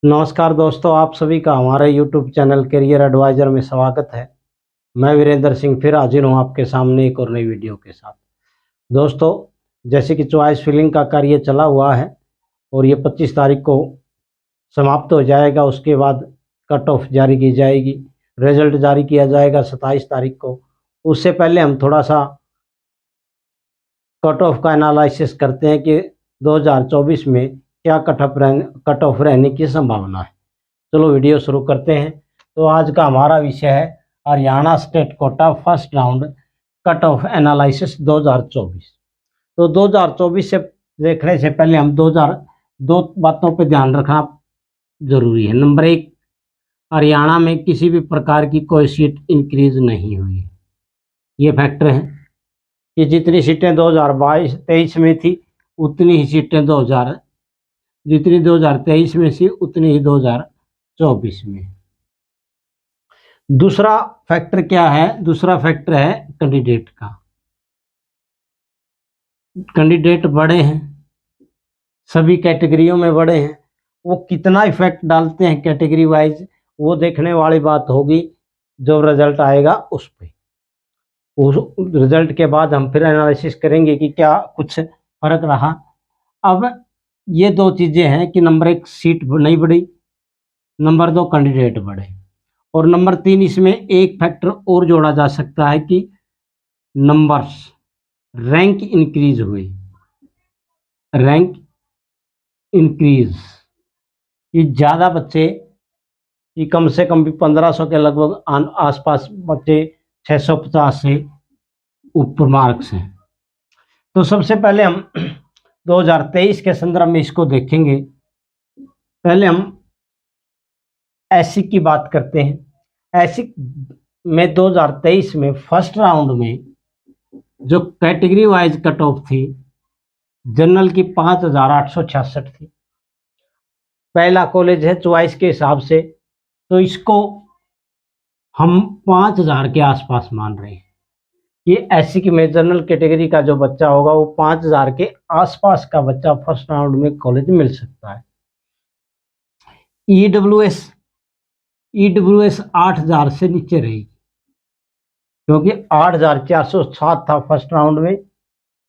नमस्कार दोस्तों, आप सभी का हमारे YouTube चैनल करियर एडवाइजर में स्वागत है। मैं वीरेंद्र सिंह फिर हाजिर हूँ आपके सामने एक और नई वीडियो के साथ। दोस्तों, जैसे कि चॉइस फिलिंग का कार्य चला हुआ है और ये 25 तारीख को समाप्त हो जाएगा। उसके बाद कट ऑफ जारी की जाएगी, रिजल्ट जारी किया जाएगा 27 तारीख को। उससे पहले हम थोड़ा सा कट ऑफ का एनालिसिस करते हैं कि 2024 में क्या कट ऑफ रहने की संभावना है। चलो वीडियो शुरू करते हैं। तो आज का हमारा विषय है Haryana state quota first round cut off analysis 2024। तो 2024 से देखने से पहले हम 2002 बातों पर ध्यान रखना जरूरी है। नंबर एक, हरियाणा में किसी भी प्रकार की कोई सीट इंक्रीज नहीं हुई। ये फैक्टर है कि जितनी सीटें 2022-23 में थी उतनी ही सीटें जितनी 2023 में थी उतनी ही 2024 में। दूसरा फैक्टर क्या है? दूसरा फैक्टर है कैंडिडेट का। कैंडिडेट बड़े हैं, सभी कैटेगरियों में बड़े हैं। वो कितना इफेक्ट डालते हैं कैटेगरी वाइज, वो देखने वाली बात होगी जब रिजल्ट आएगा उस पे। उस रिजल्ट के बाद हम फिर एनालिसिस करेंगे कि क्या कुछ फर्क रहा। अब ये दो चीजें हैं कि नंबर एक, सीट नहीं बढ़ी, नंबर दो, कैंडिडेट बढ़े, और नंबर तीन, इसमें एक फैक्टर और जोड़ा जा सकता है कि नंबर्स, रैंक इंक्रीज हुए। रैंक इंक्रीज कि ज़्यादा बच्चे कि कम से कम भी 1500 के लगभग आसपास बच्चे 650 से ऊपर मार्क्स हैं। तो सबसे पहले हम 2023 के संदर्भ में इसको देखेंगे। पहले हम एससी की बात करते हैं। एससी में 2023 में फर्स्ट राउंड में जो कैटेगरी वाइज कट ऑफ थी, जनरल की 5866 थी। पहला कॉलेज है चॉइस के हिसाब से, तो इसको हम 5000 के आसपास मान रहे हैं कि एससी की में जनरल कैटेगरी का जो बच्चा होगा वो 5000 के आसपास का बच्चा फर्स्ट राउंड में कॉलेज मिल सकता है। ईडब्ल्यूएस 8000 से नीचे रहेगी, क्योंकि 8407 था फर्स्ट राउंड में।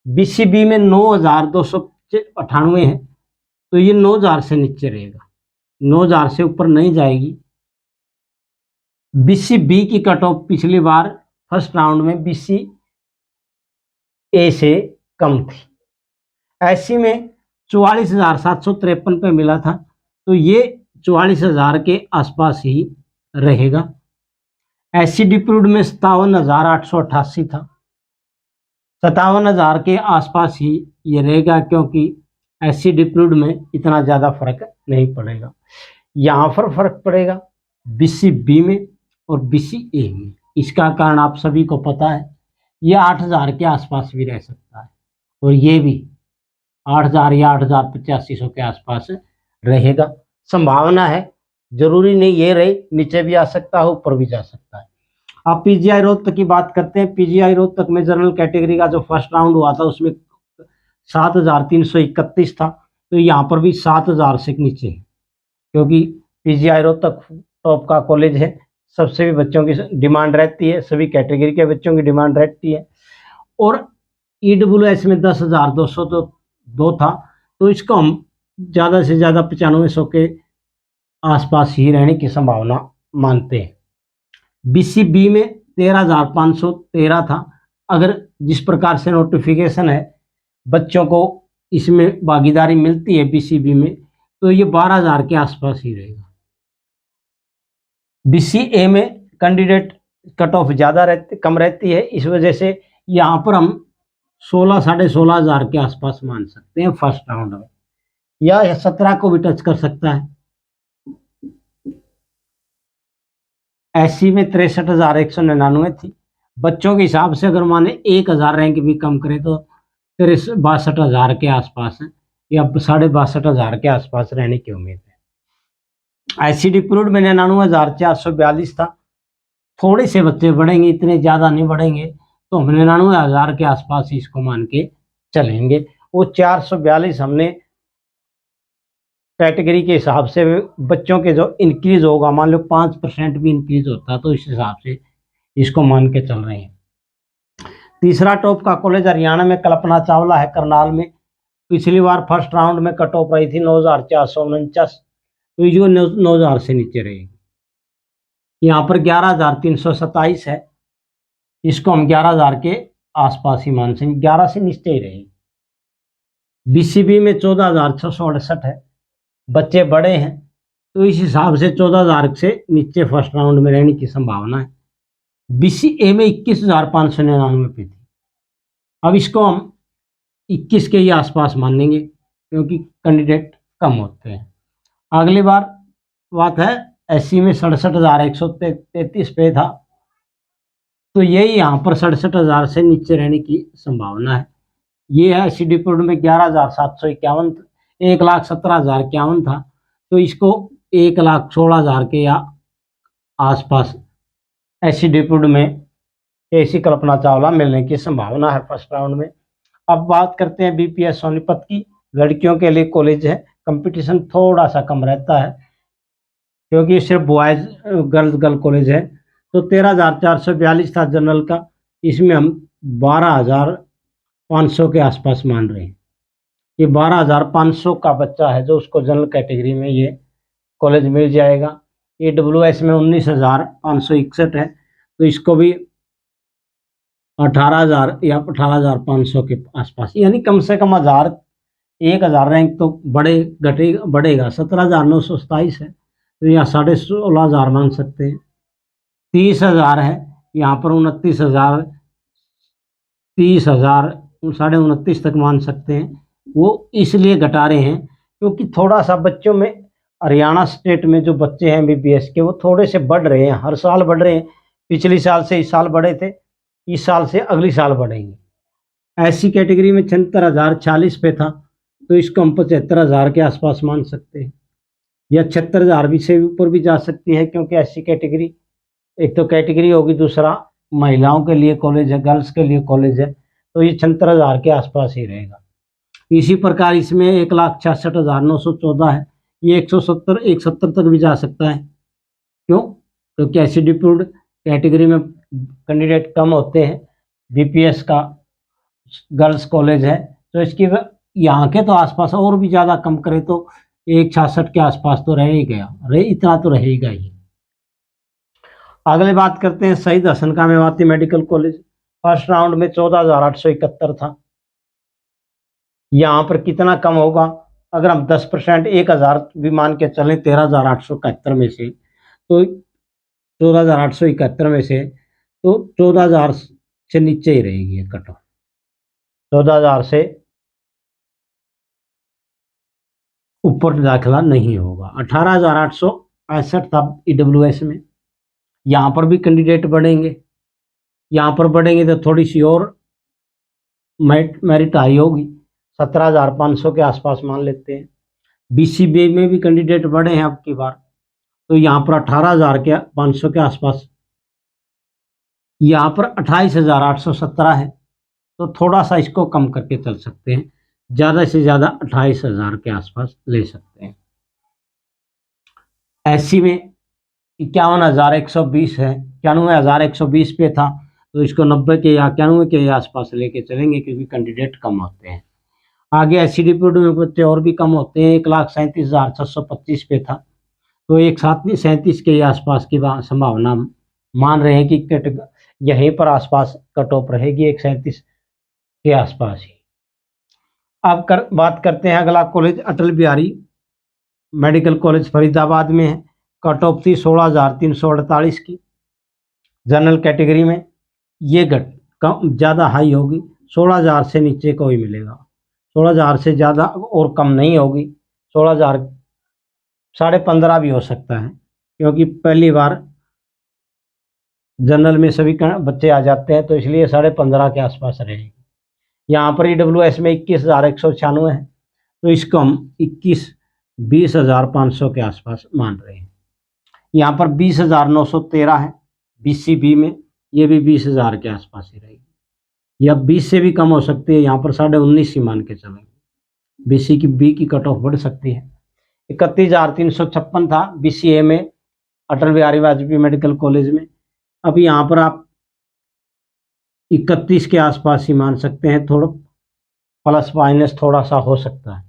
बीसीबी में 9298 है, तो ये 9000 से नीचे रहेगा, 9000 से ऊपर नहीं जाएगी। बीसीबी की कट ऑफ पिछली बार फर्स्ट राउंड में बीसी ए से कम थी। एससी में 44,753 पे मिला था, तो ये 44,000 के आसपास ही रहेगा। एससी डिप्रूड में 57,888 था, 57,000 के आसपास ही ये रहेगा, क्योंकि एससी डिप्रूड में इतना ज़्यादा फर्क नहीं पड़ेगा। यहाँ पर फर्क पड़ेगा बीसीबी में और बीसीए में। इसका कारण आप सभी को पता है, ये 8000 के आसपास भी रह सकता है और ये भी 8000 या 8500 के आसपास रहेगा। संभावना है, जरूरी नहीं ये रहे, नीचे भी आ सकता है, ऊपर भी जा सकता है। आप पीजीआई रोहतक की बात करते हैं। पीजीआई रोहतक में जनरल कैटेगरी का जो फर्स्ट राउंड हुआ था उसमें 7331 था, तो यहाँ पर भी 7000 से नीचे है, क्योंकि पीजीआई रोहतक टॉप का कॉलेज है। सबसे भी बच्चों की डिमांड रहती है, सभी कैटेगरी के बच्चों की डिमांड रहती है। और ईडब्ल्यूएस में 10,202 था, तो इसको हम ज़्यादा से ज़्यादा 9500 के आसपास ही रहने की संभावना मानते हैं। बीसीबी में 13,513 था। अगर जिस प्रकार से नोटिफिकेशन है, बच्चों को इसमें भागीदारी मिलती है बीसीबी में, तो ये 12,000 के आसपास ही रहेगा। बीसीए में कैंडिडेट कट ऑफ ज़्यादा कम रहती है, इस वजह से यहाँ पर हम 16,500 के आसपास मान सकते हैं फर्स्ट राउंड में, या 17 को भी टच कर सकता है। एससी में 63,199 थी। बच्चों के हिसाब से अगर माने 1000 रैंक भी कम करे तो 62,000 के आसपास है, या 62,500 के आसपास रहने की उम्मीद है। एससी डिप्रूड में 99,442 था। थोड़े से बच्चे बढ़ेंगे, इतने ज़्यादा नहीं बढ़ेंगे, तो हम 99,000 के आसपास ही इसको मान के चलेंगे। वो 442 हमने कैटेगरी के हिसाब से बच्चों के जो इंक्रीज होगा, मान लो 5% भी इंक्रीज होता तो इस हिसाब से इसको मान के चल रहे हैं। तीसरा टॉप का कॉलेज हरियाणा में कल्पना चावला है, करनाल में। पिछली बार फर्स्ट राउंड में कट ऑफ रही थी 9,449, तो ये 9,000 से नीचे रहेगी। यहाँ पर 11,327 है, इसको हम 11,000 के आसपास ही मान सकते, 11 से नीचे ही रहेगी। बीसीबी में 14,668 है, बच्चे बड़े हैं तो इस हिसाब से 14,000 से नीचे फर्स्ट राउंड में रहने की संभावना है। बीसीए में 21,599 पे थी, अब इसको हम 21 के ही आसपास मानेंगे क्योंकि कैंडिडेट कम होते हैं। अगली बात है एससी में 67,133 पे था, तो यही यहाँ पर 67,000 से नीचे रहने की संभावना है। ये है एससी डिप्यूट में 11,751, 1,17,051 था, तो इसको 1,16,000 के या आसपास एससी डिप्यूट में एसी कल्पना चावला मिलने की संभावना है फर्स्ट राउंड में। अब बात करते हैं बीपीएस सोनीपत की। लड़कियों के लिए कॉलेज है, कंपटीशन थोड़ा सा कम रहता है क्योंकि सिर्फ बॉयज गर्ल कॉलेज है। तो 13,442 था जनरल का, इसमें हम 12,500 के आसपास मान रहे हैं। ये 12,500 का बच्चा है जो उसको जनरल कैटेगरी में ये कॉलेज मिल जाएगा। AWS में 19,561 है, तो इसको भी 18,000 या 18,500 के आसपास, यानी कम से कम 1,000 रैंक तो बढ़ेगा। 17,927 है, तो यहाँ 16,500 मान सकते हैं। 30,000 है, यहाँ पर 29,000, 30,000, 29.5 तक मान सकते हैं। वो इसलिए घटा रहे हैं क्योंकि थोड़ा सा बच्चों में हरियाणा स्टेट में जो बच्चे हैं MBBS के वो थोड़े से बढ़ रहे हैं, हर साल बढ़ रहे हैं। पिछले साल से इस साल बढ़े थे, इस साल से अगली साल बढ़ेंगे। एससी कैटेगरी में 76,040 पे था, तो इसको हम 75,000 के आसपास मान सकते हैं, या 76,000 भी से ऊपर भी जा सकती है क्योंकि एससी कैटेगरी एक तो कैटेगरी होगी, दूसरा महिलाओं के लिए कॉलेज है, गर्ल्स के लिए कॉलेज है, तो ये 76,000 के आसपास ही रहेगा। इसी प्रकार इसमें 1,66,914 है, ये 170 तक भी जा सकता है। क्यों? क्योंकि एससी डिप्यूट कैटेगरी में कैंडिडेट कम होते हैं, बीपीएस का गर्ल्स कॉलेज है, तो इसकी यहाँ के तो आसपास और भी ज़्यादा कम करे तो 166 के आसपास तो रह ही गया, इतना तो रहेगा ही। अगले बात करते हैं शहीद हसन का Mewati medical college. First round में 14,871 था, यहाँ पर कितना कम होगा? अगर हम 10% 1,000 भी मान के चलें 13,871 में से, तो 14,871 में से तो 14,000 से नीचे ही रहेगी ये कट ऑफ। 14,000 से ऊपर दाखिला नहीं होगा। 18,865 था EWS में, यहाँ पर भी कैंडिडेट बढ़ेंगे, यहाँ पर बढ़ेंगे तो थोड़ी सी और मेरिट हाई होगी, 17,500 के आसपास मान लेते हैं। BCB में भी कैंडिडेट बढ़े हैं अब की बार, तो यहाँ पर 18,500 के आसपास, यहाँ पर 28,817 है, तो थोड़ा सा इसको कम करके चल सकते हैं, ज़्यादा से ज़्यादा 28,000 के आसपास ले सकते हैं। एससी में 51,120 है, 91,120 पे था, तो इसको 90 के या 91 के आसपास लेके चलेंगे क्योंकि कैंडिडेट कम होते हैं। आगे एससी डिप्यूट में बच्चे और भी कम होते हैं, 1,37,625 पे था, तो 1,37 के आसपास की संभावना मान रहे हैं कि यहीं पर आसपास कट ऑफ रहेगी, 1,37 के आसपास ही। अब बात करते हैं अगला college Atal Bihari medical college Faridabad में है। कट ऑफ थी 16,348 की जनरल कैटेगरी में, ये कम ज़्यादा हाई होगी, 16,000 से नीचे को ही मिलेगा, 16,000 से ज़्यादा और कम नहीं होगी। 16,000 15.5 भी हो सकता है क्योंकि पहली बार जनरल में सभी बच्चे आ जाते हैं, तो इसलिए 15.5 के आसपास रहेगी। यहाँ पर EWS में 21,196 है, तो इसको हम 20,500 के आसपास मान रहे हैं। यहाँ पर 20,913 है BCB में, ये भी 20,000 के आसपास ही रहेगी, या 20 से भी कम हो सकती है, यहाँ पर 19.5 ही मान के चलेंगे। BC की B की कट ऑफ बढ़ सकती है। 31,356 था BCA में, अटल बिहारी वाजपेयी मेडिकल कॉलेज में। अब यहाँ पर आप 31 के आसपास ही मान सकते हैं, थोड़ा प्लस माइनस थोड़ा सा हो सकता है।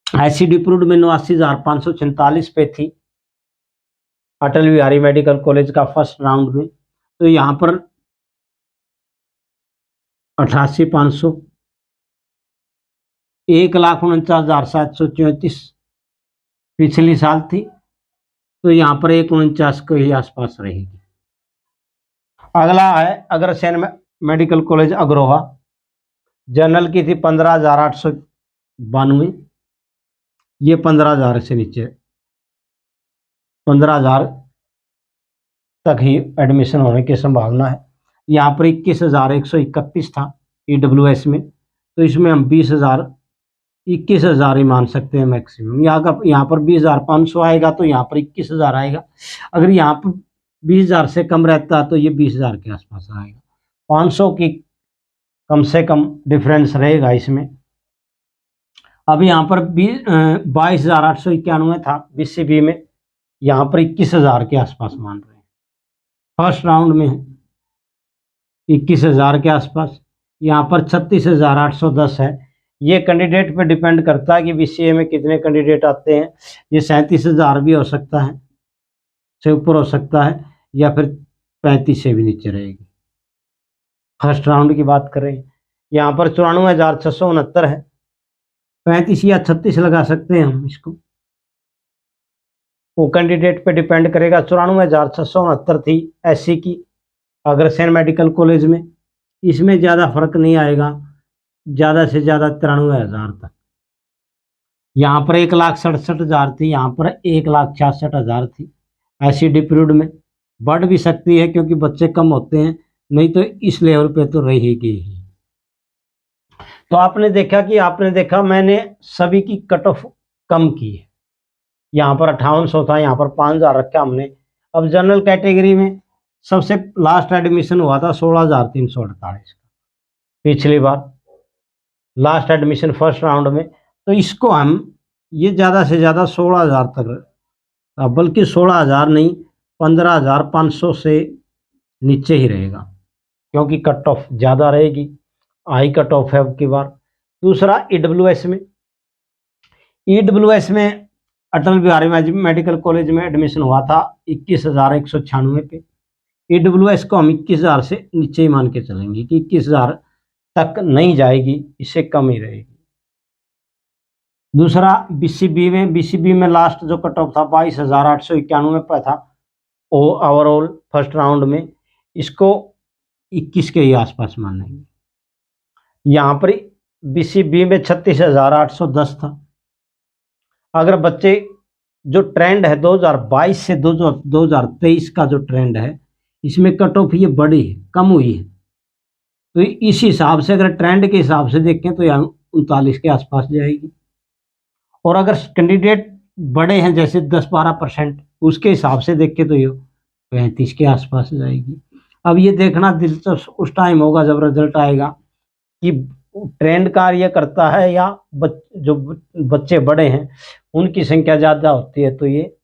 ICD अप्रूव्ड में 89,546 पे थी अटल बिहारी मेडिकल कॉलेज का फर्स्ट राउंड में, तो यहाँ पर 88,500, 1,49,734 पिछली साल थी, तो यहाँ पर 149 के ही आसपास रहेगी। अगला है Agrasen medical college Agroha, general की थी 15,892, ये 15,000 से नीचे, 15,000 तक ही एडमिशन होने की संभावना है। यहाँ पर 21,131 था EWS में, तो इसमें हम 21,000 ही मान सकते हैं मैक्सिमम। यहाँ पर 20,500 आएगा, तो यहाँ पर 21,000 आएगा। अगर यहाँ पर 20,000 से कम रहता तो ये 20,000 के आसपास आएगा। 500 की कम से कम डिफरेंस रहेगा इसमें। अब यहाँ पर 22,891 था BCB में, यहाँ पर 21,000 के आसपास मान रहे हैं। फर्स्ट राउंड में 21,000 के आसपास। यहाँ पर 36,810 है। ये कैंडिडेट पे डिपेंड करता है कि BCA में कितने कैंडिडेट आते हैं। ये 37,000 भी हो सकता है, से ऊपर हो सकता है, या फिर 35 से भी नीचे रहेगी। फर्स्ट राउंड की बात करें, यहाँ पर 94,669 है। 35 या 36 लगा सकते हैं हम इसको, वो कैंडिडेट पे डिपेंड करेगा। 94,669 थी SC की अग्रसेन मेडिकल कॉलेज में। इसमें ज़्यादा फर्क नहीं आएगा, ज़्यादा से ज़्यादा 93,000 तक। यहाँ पर 1,67,000 थी, यहाँ पर 1,66,000 थी। ICD अप्रूव्ड में बढ़ भी सकती है क्योंकि बच्चे कम होते हैं, नहीं तो इस लेवल पे तो रहेगी ही। तो आपने देखा मैंने सभी की कट ऑफ कम की है। यहाँ पर 5800 था, यहाँ पर 5,000 रखा हमने। अब जनरल कैटेगरी में सबसे लास्ट एडमिशन हुआ था 16,348 का पिछली बार, लास्ट एडमिशन फर्स्ट राउंड में। तो इसको हम ये ज़्यादा से ज़्यादा 16,000 तक, बल्कि 16,000 नहीं, 15,500 से नीचे ही रहेगा, क्योंकि कट ऑफ ज़्यादा रहेगी, हाई कट ऑफ है अब की बार। दूसरा EWS में अटल बिहारी मेडिकल कॉलेज में एडमिशन हुआ था 21,196 पे। EWS को हम 21,000 से नीचे ही मान के चलेंगे कि 21,000 तक नहीं जाएगी, इससे कम ही रहेगी। दूसरा BCB में लास्ट जो कट ऑफ था 22,891 पर था ओवरऑल फर्स्ट राउंड में, इसको 21 के ही आसपास मानेंगे। यहाँ पर BCB में 36,810 था। अगर बच्चे जो ट्रेंड है 2022 से 2023 का जो ट्रेंड है, इसमें कट ऑफ ये बढ़ी है, कम हुई है। तो इस हिसाब से अगर ट्रेंड के हिसाब से देखें तो यहाँ 39 के आसपास जाएगी। और अगर कैंडिडेट बड़े हैं जैसे 10-12%, उसके हिसाब से देखें तो ये 35 के आसपास जाएगी। अब ये देखना दिलचस्प उस टाइम होगा जब रिजल्ट आएगा कि ट्रेंड कार्य करता है या जो बच्चे बड़े हैं उनकी संख्या ज़्यादा होती है तो ये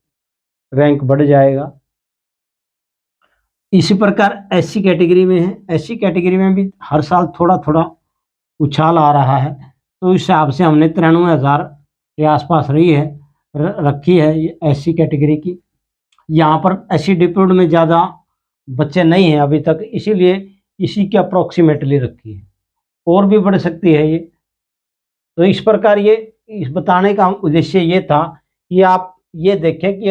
रैंक बढ़ जाएगा। इसी प्रकार SC कैटेगरी में है। SC कैटेगरी में भी हर साल थोड़ा थोड़ा उछाल आ रहा है, तो इस हिसाब से हमने 93,000 के आसपास रखी है ये SC कैटेगरी की। यहाँ पर SC डिप्यूड में ज़्यादा बच्चे नहीं हैं अभी तक, इसीलिए इसी के अप्रोक्सीमेटली रखी है, और भी बढ़ सकती है ये। तो इस प्रकार ये इस बताने का उद्देश्य ये था कि आप ये देखें कि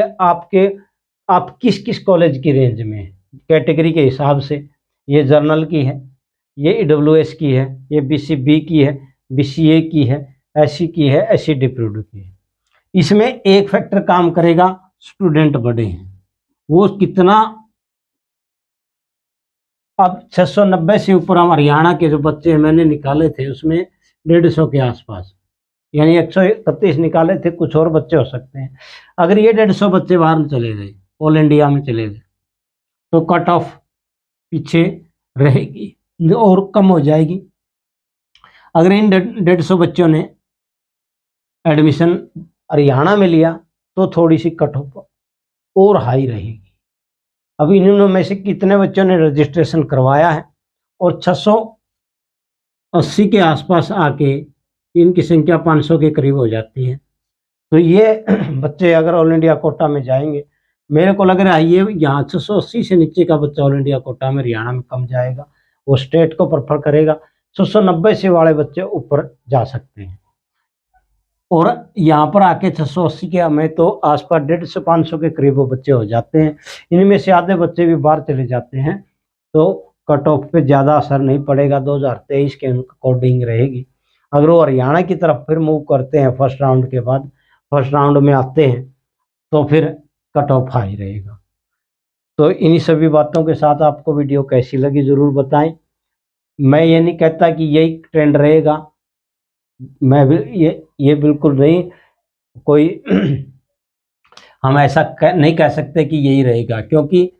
आप किस किस कॉलेज की रेंज में हैं, कैटेगरी के हिसाब से। ये जर्नल की है, ये EWS की है, ये BCB की है, BCA की है, SC की है, SC डिप्यूड की है। इसमें एक फैक्टर काम करेगा, स्टूडेंट बड़े हैं, वो कितना। अब 690 से ऊपर हम हरियाणा के जो बच्चे मैंने निकाले थे उसमें 150 के आसपास, यानी 131 निकाले थे, कुछ और बच्चे हो सकते हैं। अगर ये 150 बच्चे बाहर चले गए, ऑल इंडिया में चले गए, तो कट ऑफ पीछे रहेगी और कम हो जाएगी। अगर इन 150 बच्चों ने एडमिशन हरियाणा में लिया तो थोड़ी सी कट ऑफ और हाई रहेगी। अभी इन्होंने में से कितने बच्चों ने रजिस्ट्रेशन करवाया है और 680 के आसपास आके इनकी संख्या 500 के करीब हो जाती है। तो ये बच्चे अगर ऑल इंडिया कोटा में जाएंगे, मेरे को लग रहा है ये यहाँ 680 से नीचे का बच्चा ऑल इंडिया कोटा में हरियाणा में कम जाएगा, वो स्टेट को प्रेफर करेगा। 690 से वाले बच्चे ऊपर जा सकते हैं और यहाँ पर आके 680 के हमें तो आसपास 150 से 500 के करीब वो बच्चे हो जाते हैं। इनमें से आधे बच्चे भी बाहर चले जाते हैं तो कट ऑफ पे ज़्यादा असर नहीं पड़ेगा, 2023 के अकॉर्डिंग रहेगी। अगर वो हरियाणा की तरफ फिर मूव करते हैं फर्स्ट राउंड के बाद, फर्स्ट राउंड में आते हैं तो फिर कट ऑफ हाई रहेगा। तो इन्हीं सभी बातों के साथ आपको वीडियो कैसी लगी ज़रूर बताएं। मैं ये नहीं कहता कि यही ट्रेंड रहेगा, मैं भी ये बिल्कुल नहीं कोई हम ऐसा नहीं कह सकते कि यही रहेगा, क्योंकि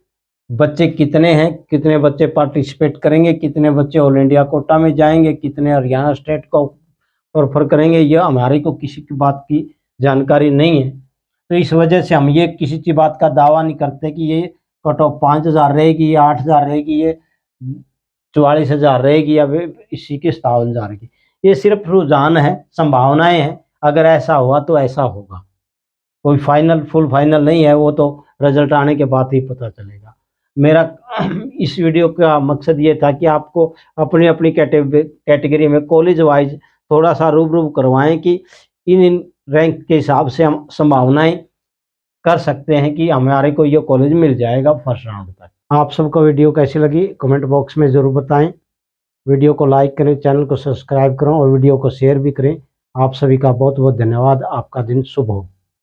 बच्चे कितने हैं, कितने बच्चे पार्टिसिपेट करेंगे, कितने बच्चे ऑल इंडिया कोटा में जाएंगे, कितने हरियाणा स्टेट को प्रेफर करेंगे, यह हमारे को किसी की बात की जानकारी नहीं है। तो इस वजह से हम ये किसी की बात का दावा नहीं करते कि ये कट ऑफ 5000 रहेगी या 8000 रहेगी, ये 44,000 रहेगी या इसी के 57,000 की। ये सिर्फ रुझान है, संभावनाएं हैं, अगर ऐसा हुआ तो ऐसा होगा, कोई फाइनल फुल फाइनल नहीं है, वो तो रिजल्ट आने के बाद ही पता चलेगा। मेरा इस वीडियो का मकसद ये था कि आपको अपनी अपनी कैटेगरी में कॉलेज वाइज थोड़ा सा रूबरू करवाएं कि इन रैंक के हिसाब से हम संभावनाएं कर सकते हैं कि हमारे को ये कॉलेज मिल जाएगा फर्स्ट राउंड तक। आप सबको वीडियो कैसी लगी कमेंट बॉक्स में ज़रूर बताएं। वीडियो को लाइक करें, चैनल को सब्सक्राइब करें और वीडियो को शेयर भी करें। आप सभी का बहुत बहुत धन्यवाद। आपका दिन शुभ हो।